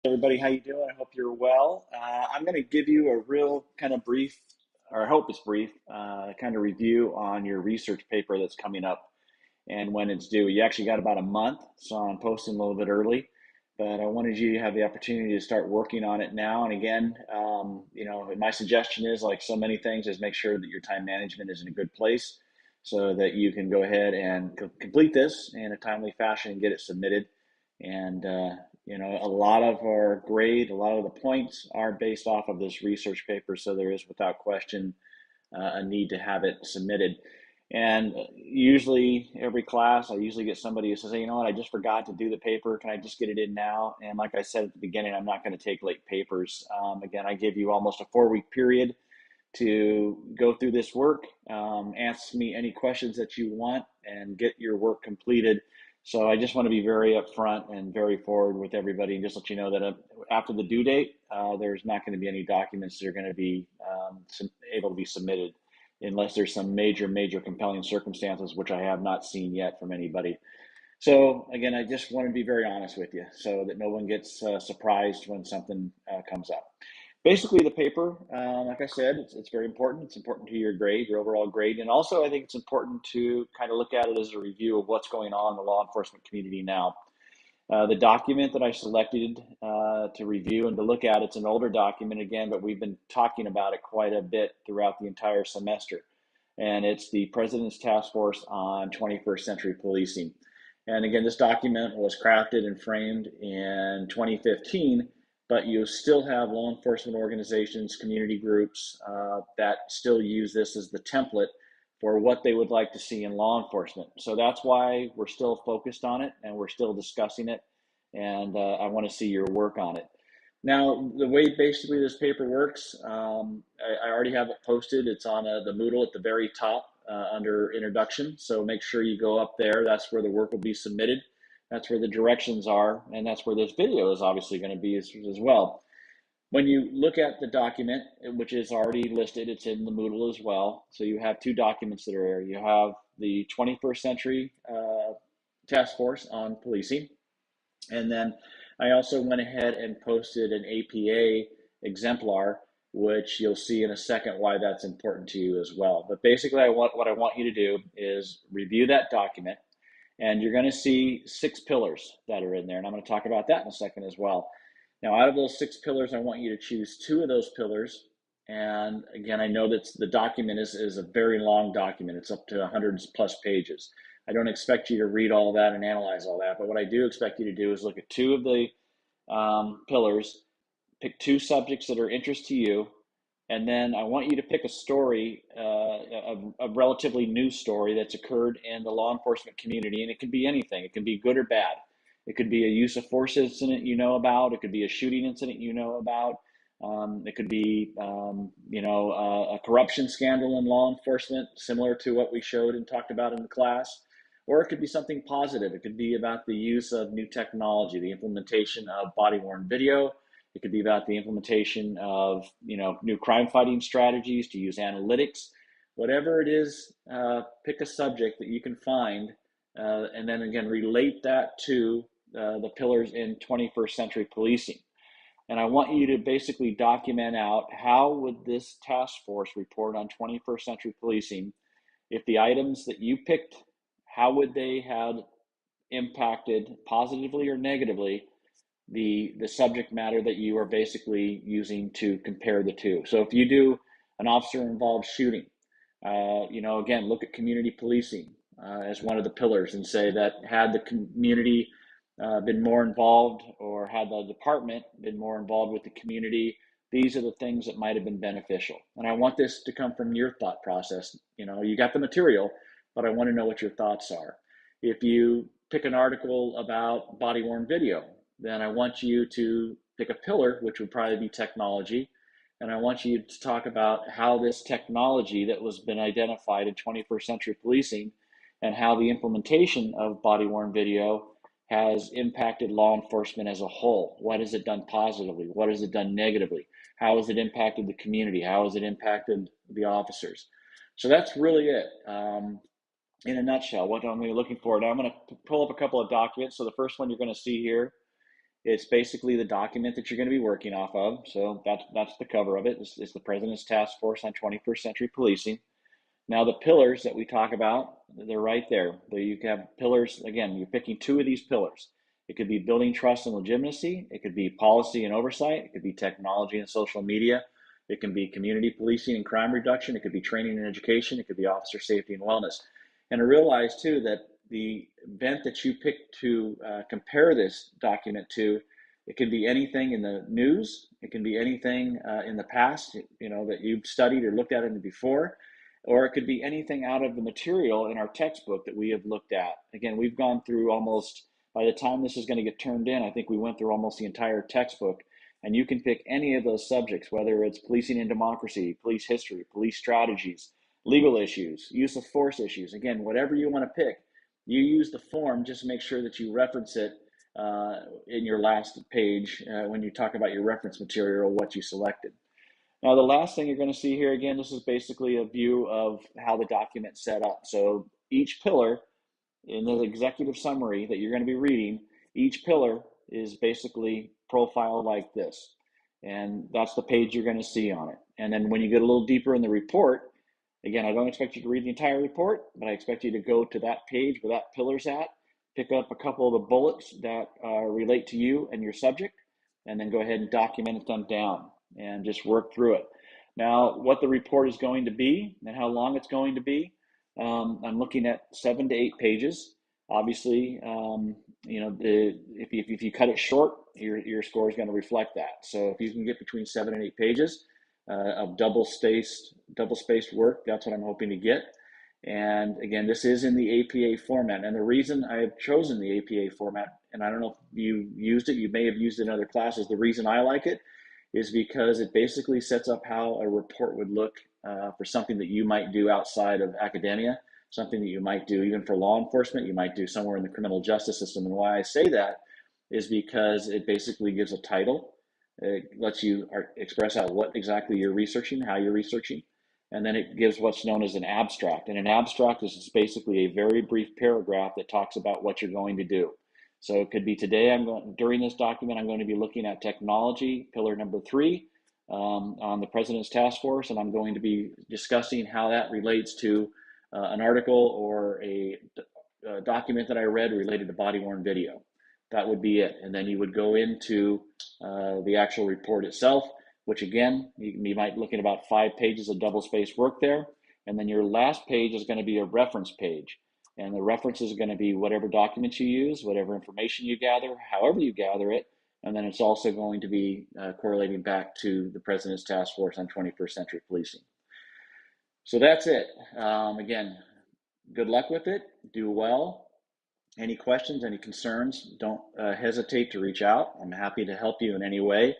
Everybody, how you doing? I hope you're well. I'm going to give you a real kind of brief, or I hope it's brief, kind of review on your research paper that's coming up and when it's due. You actually got about a month, so I'm posting a little bit early, but I wanted you to have the opportunity to start working on it now. And again, my suggestion is, like so many things, is make sure that your time management is in a good place so that you can go ahead and complete this in a timely fashion and get it submitted. And a lot of our grade, a lot of the points are based off of this research paper, so there is without question a need to have it submitted. And usually every class, I usually get somebody who says, hey, you know what, I just forgot to do the paper. Can I just get it in now? And like I said at the beginning, I'm not going to take late papers. Again, I give you almost a 4-week period to go through this work, ask me any questions that you want, and get your work completed. So I just want to be very upfront and very forward with everybody, and just let you know that after the due date, there's not going to be any documents that are going to be able to be submitted unless there's some major compelling circumstances, which I have not seen yet from anybody. So again, I just want to be very honest with you so that no one gets surprised when something comes up. Basically, the paper, like I said, it's very important. It's important to your grade, your overall grade. And also, I think it's important to kind of look at it as a review of what's going on in the law enforcement community now. The document that I selected to review and to look at, it's an older document again, but we've been talking about it quite a bit throughout the entire semester. And it's the President's Task Force on 21st Century Policing. And again, this document was crafted and framed in 2015, but you still have law enforcement organizations, community groups that still use this as the template for what they would like to see in law enforcement. So that's why we're still focused on it and we're still discussing it. And I want to see your work on it. Now, the way basically this paper works, I already have it posted. It's on the Moodle at the very top under introduction. So make sure you go up there. That's where the work will be submitted. That's where the directions are. And that's where this video is obviously going to be as well. When you look at the document, which is already listed, it's in the Moodle as well. So you have two documents that are there. You have the 21st Century Task Force on Policing. And then I also went ahead and posted an APA exemplar, which you'll see in a second why that's important to you as well. But basically, what I want you to do is review that document, and you're going to see 6 pillars that are in there. And I'm going to talk about that in a second as well. Now, out of those 6 pillars, I want you to choose 2 of those pillars. And again, I know that the document is a very long document. It's up to 100+ pages. I don't expect you to read all that and analyze all that, but what I do expect you to do is look at 2 of the pillars, pick 2 subjects that are interest to you, and then I want you to pick a story, a relatively new story that's occurred in the law enforcement community, and it can be anything. It can be good or bad. It could be a use of force incident you know about. It could be a shooting incident you know about. It could be, a corruption scandal in law enforcement, similar to what we showed and talked about in the class. Or it could be something positive. It could be about the use of new technology, the implementation of body-worn video. It could be about the implementation of new crime fighting strategies to use analytics. Whatever it is, pick a subject that you can find, and then again relate that to the pillars in 21st century policing. And I want you to basically document out how would this task force report on 21st century policing if the items that you picked, how would they have impacted positively or negatively the subject matter that you are basically using to compare the two. So if you do an officer involved shooting, again, look at community policing as one of the pillars and say that had the community been more involved, or had the department been more involved with the community, these are the things that might have been beneficial. And I want this to come from your thought process. You got the material, but I want to know what your thoughts are. If you pick an article about body-worn video, then I want you to pick a pillar, which would probably be technology, and I want you to talk about how this technology that was been identified in 21st century policing and how the implementation of body-worn video has impacted law enforcement as a whole. What has it done positively? What has it done negatively? How has it impacted the community? How has it impacted the officers? So that's really it. In a nutshell, what I'm going to be looking for. Now I'm going to pull up a couple of documents. So the first one you're going to see here It's basically the document that you're going to be working off of. So that's the cover of it. It's the President's Task Force on 21st Century Policing. Now the pillars that we talk about, they're right there. You have pillars, again, you're picking two of these pillars. It could be building trust and legitimacy. It could be policy and oversight. It could be technology and social media. It can be community policing and crime reduction. It could be training and education. It could be officer safety and wellness. And I realize too that the event that you pick to compare this document to, it can be anything in the news. It can be anything in the past, that you've studied or looked at in before, or it could be anything out of the material in our textbook that we have looked at. Again, we've gone through almost, by the time this is going to get turned in, I think we went through almost the entire textbook. And you can pick any of those subjects, whether it's policing and democracy, police history, police strategies, legal issues, use of force issues. Again, whatever you want to pick, you use the form, just make sure that you reference it in your last page when you talk about your reference material or what you selected. Now, the last thing you're going to see here, again, this is basically a view of how the document's set up. So each pillar in the executive summary that you're going to be reading, each pillar is basically profiled like this. And that's the page you're going to see on it. And then when you get a little deeper in the report, again, I don't expect you to read the entire report, but I expect you to go to that page where that pillar's at, pick up a couple of the bullets that relate to you and your subject, and then go ahead and document them down and just work through it. Now, what the report is going to be and how long it's going to be, I'm looking at 7 to 8 pages. Obviously, if you cut it short, your score is going to reflect that. So if you can get between 7 and 8 pages of double spaced work, that's what I'm hoping to get. And again, this is in the APA format. And the reason I have chosen the APA format, and I don't know if you used it, you may have used it in other classes. The reason I like it is because it basically sets up how a report would look for something that you might do outside of academia, something that you might do even for law enforcement, you might do somewhere in the criminal justice system. And why I say that is because it basically gives a title. It lets you express out what exactly you're researching, how you're researching, and then it gives what's known as an abstract. And an abstract is basically a very brief paragraph that talks about what you're going to do. So it could be today, during this document, I'm going to be looking at technology, pillar number 3, on the President's Task Force, and I'm going to be discussing how that relates to an article or a document that I read related to body-worn video. That would be it. And then you would go into the actual report itself, which again, you might look at about 5 pages of double-spaced work there. And then your last page is going to be a reference page. And the references are going to be whatever documents you use, whatever information you gather, however you gather it. And then it's also going to be correlating back to the President's Task Force on 21st Century Policing. So that's it. Again, good luck with it. Do well. Any questions, any concerns, don't hesitate to reach out. I'm happy to help you in any way.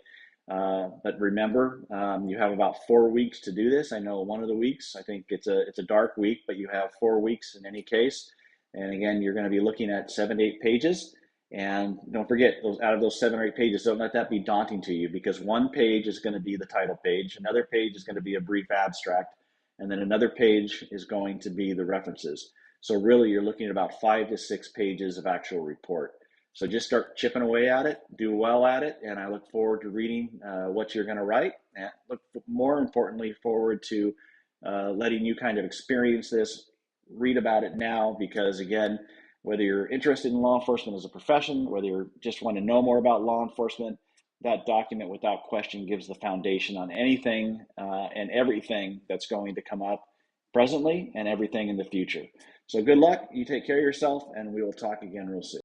But remember, you have about 4 weeks to do this. I know one of the weeks, I think it's a dark week, but you have 4 weeks in any case. And again, you're going to be looking at 7 to 8 pages. And don't forget, out of those 7 or 8 pages, don't let that be daunting to you, because one page is going to be the title page, another page is going to be a brief abstract, and then another page is going to be the references. So really, you're looking at about 5 to 6 pages of actual report. So just start chipping away at it, do well at it, and I look forward to reading what you're going to write, and look more importantly forward to letting you kind of experience this, read about it now, because again, whether you're interested in law enforcement as a profession, whether you just want to know more about law enforcement, that document without question gives the foundation on anything and everything that's going to come up presently and everything in the future. So good luck, you take care of yourself, and we will talk again real soon.